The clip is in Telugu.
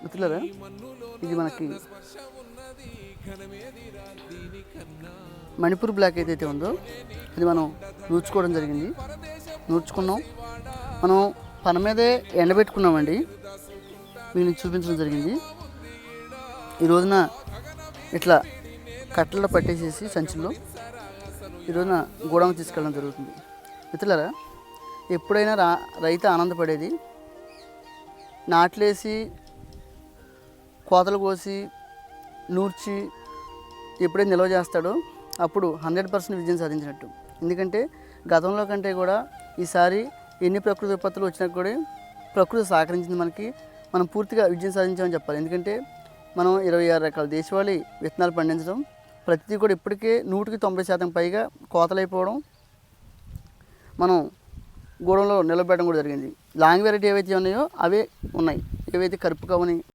మిత్రులారా, ఇది మనకి మణిపూర్ బ్లాక్ ఏదైతే ఉందో ఇది మనం నూర్చుకోవడం జరిగింది. నూర్చుకున్నాం, మనం పన మీదే ఎండబెట్టుకున్నామండి. మీకు చూపించడం జరిగింది. ఈ రోజున ఇట్లా కట్టెల్లో పట్టేసేసి సంచుల్లో ఈ రోజున గోడౌన్ తీసుకెళ్ళడం జరుగుతుంది. మిత్రులారా, ఎప్పుడైనా రైతు ఆనందపడేది నాట్లేసి కోతలు కోసి నూర్చి ఎప్పుడైతే నిల్వ చేస్తాడో అప్పుడు 100% విజయం సాధించినట్టు. ఎందుకంటే గతంలో కంటే కూడా ఈసారి ఎన్ని ప్రకృతి విపత్తులు వచ్చినా కూడా ప్రకృతి సహకరించింది మనకి. మనం పూర్తిగా విజయం సాధించామని చెప్పాలి. ఎందుకంటే మనం 26 రకాల దేశవాళీ విత్తనాలు పండించడం, ప్రతిదీ కూడా ఇప్పటికే 190% పైగా కోతలైపోవడం, మనం గోడంలో నిలబెట్టడం కూడా జరిగింది. లాంగ్ వెరైటీ ఏవైతే ఉన్నాయో అవే ఉన్నాయి. ఏవైతే కరుపు కవని